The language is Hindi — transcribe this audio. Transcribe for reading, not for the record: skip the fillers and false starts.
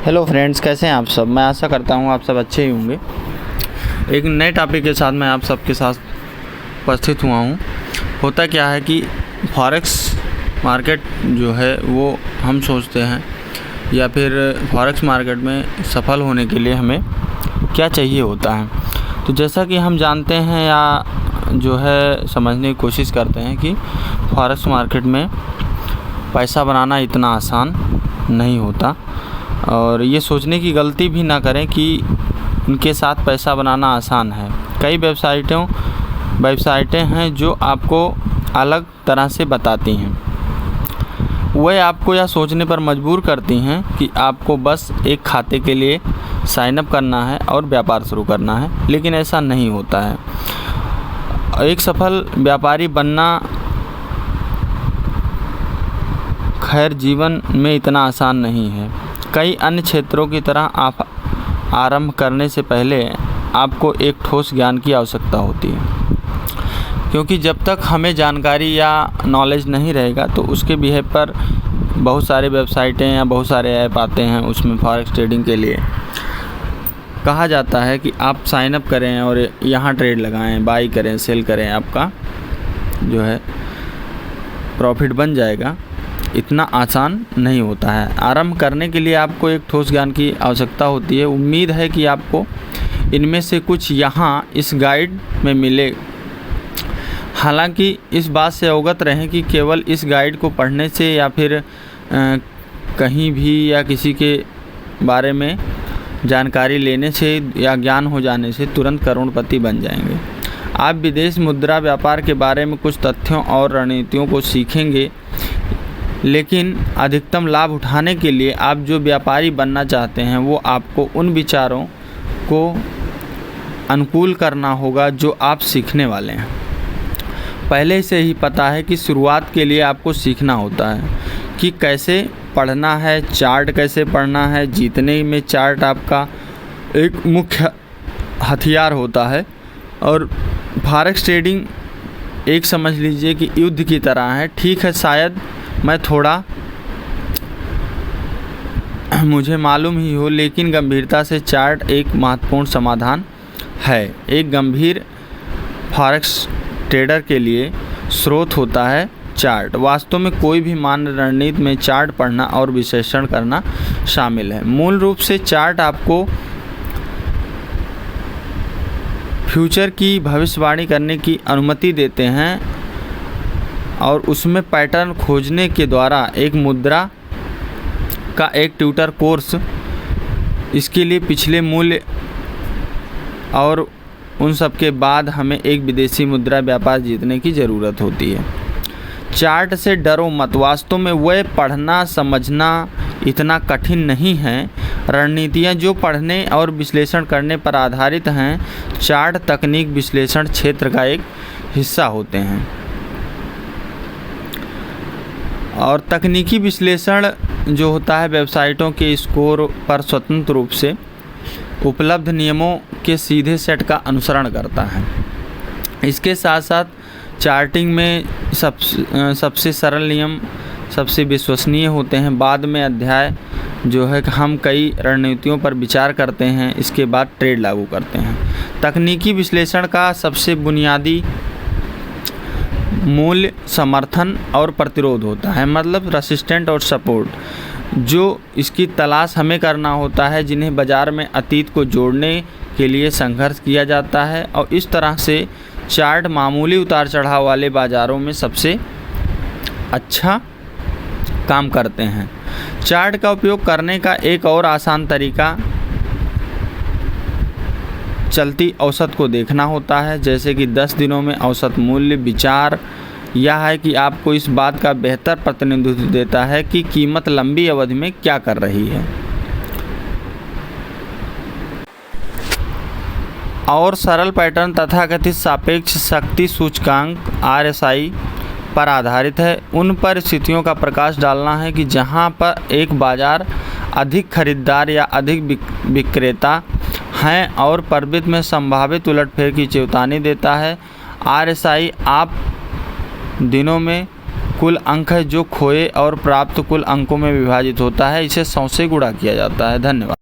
हेलो फ्रेंड्स, कैसे हैं आप सब। मैं आशा करता हूं आप सब अच्छे ही होंगे। एक नए टॉपिक के साथ मैं आप सबके साथ उपस्थित हुआ हूं। होता क्या है कि फॉरेक्स मार्केट जो है वो हम सोचते हैं या फिर फॉरेक्स मार्केट में सफल होने के लिए हमें क्या चाहिए होता है। तो जैसा कि हम जानते हैं या जो है समझने की कोशिश करते हैं कि फॉरेक्स मार्केट में पैसा बनाना इतना आसान नहीं होता, और ये सोचने की गलती भी ना करें कि इनके साथ पैसा बनाना आसान है। कई वेबसाइटें हैं जो आपको अलग तरह से बताती हैं। वह आपको यह सोचने पर मजबूर करती हैं कि आपको बस एक खाते के लिए साइन अप करना है और व्यापार शुरू करना है, लेकिन ऐसा नहीं होता है। एक सफल व्यापारी बनना खैर जीवन में इतना आसान नहीं है। कई अन्य क्षेत्रों की तरह आप आरंभ करने से पहले आपको एक ठोस ज्ञान की आवश्यकता होती है, क्योंकि जब तक हमें जानकारी या नॉलेज नहीं रहेगा तो उसके बिहेव पर बहुत सारे वेबसाइटें या बहुत सारे ऐप आते हैं। उसमें फॉरेक्स ट्रेडिंग के लिए कहा जाता है कि आप साइन अप करें और यहाँ ट्रेड लगाएं, बाई करें, सेल करें, आपका जो है प्रॉफिट बन जाएगा। इतना आसान नहीं होता है। आरंभ करने के लिए आपको एक ठोस ज्ञान की आवश्यकता होती है। उम्मीद है कि आपको इनमें से कुछ यहाँ इस गाइड में मिले। हालांकि इस बात से अवगत रहें कि केवल इस गाइड को पढ़ने से या फिर कहीं भी या किसी के बारे में जानकारी लेने से या ज्ञान हो जाने से तुरंत करोड़पति बन जाएंगे। आप विदेश मुद्रा व्यापार के बारे में कुछ तथ्यों और रणनीतियों को सीखेंगे, लेकिन अधिकतम लाभ उठाने के लिए आप जो व्यापारी बनना चाहते हैं वो आपको उन विचारों को अनुकूल करना होगा जो आप सीखने वाले हैं। पहले से ही पता है कि शुरुआत के लिए आपको सीखना होता है कि कैसे पढ़ना है, चार्ट कैसे पढ़ना है। जीतने में चार्ट आपका एक मुख्य हथियार होता है, और फॉरेक्स ट्रेडिंग एक समझ लीजिए कि युद्ध की तरह है। ठीक है, शायद मैं थोड़ा मुझे मालूम ही हो, लेकिन गंभीरता से चार्ट एक महत्वपूर्ण समाधान है। एक गंभीर फॉरेक्स ट्रेडर के लिए स्रोत होता है चार्ट। वास्तव में कोई भी मान्य रणनीति में चार्ट पढ़ना और विश्लेषण करना शामिल है। मूल रूप से चार्ट आपको फ्यूचर की भविष्यवाणी करने की अनुमति देते हैं, और उसमें पैटर्न खोजने के द्वारा एक मुद्रा का एक ट्यूटर कोर्स, इसके लिए पिछले मूल्य और उन सब के बाद हमें एक विदेशी मुद्रा व्यापार जीतने की ज़रूरत होती है। चार्ट से डरो मत। वास्तव में वह पढ़ना समझना इतना कठिन नहीं है। रणनीतियाँ जो पढ़ने और विश्लेषण करने पर आधारित हैं, चार्ट तकनीक विश्लेषण क्षेत्र का एक हिस्सा होते हैं। और तकनीकी विश्लेषण जो होता है वेबसाइटों के स्कोर पर स्वतंत्र रूप से उपलब्ध नियमों के सीधे सेट का अनुसरण करता है। इसके साथ साथ चार्टिंग में सबसे सरल नियम सबसे विश्वसनीय होते हैं। बाद में अध्याय जो है कि हम कई रणनीतियों पर विचार करते हैं, इसके बाद ट्रेड लागू करते हैं। तकनीकी विश्लेषण का सबसे बुनियादी मूल्य समर्थन और प्रतिरोध होता है, मतलब रेसिस्टेंट और सपोर्ट, जो इसकी तलाश हमें करना होता है, जिन्हें बाज़ार में अतीत को जोड़ने के लिए संघर्ष किया जाता है। और इस तरह से चार्ट मामूली उतार चढ़ाव वाले बाज़ारों में सबसे अच्छा काम करते हैं। चार्ट का उपयोग करने का एक और आसान तरीका चलती औसत को देखना होता है, जैसे कि 10 दिनों में औसत मूल्य। विचार यह है कि आपको इस बात का बेहतर प्रतिनिधित्व देता है कि कीमत लंबी अवधि में क्या कर रही है। और सरल पैटर्न तथाकथित सापेक्ष शक्ति सूचकांक RSI पर आधारित है। उन परिस्थितियों का प्रकाश डालना है कि जहां पर एक बाज़ार अधिक खरीदार या अधिक विक्रेता हैं और प्रवृत्ति में संभावित उलटफेर की चेतावनी देता है। RSI आप दिनों में कुल अंक है जो खोए और प्राप्त कुल अंकों में विभाजित होता है। इसे 100 से गुणा किया जाता है। धन्यवाद।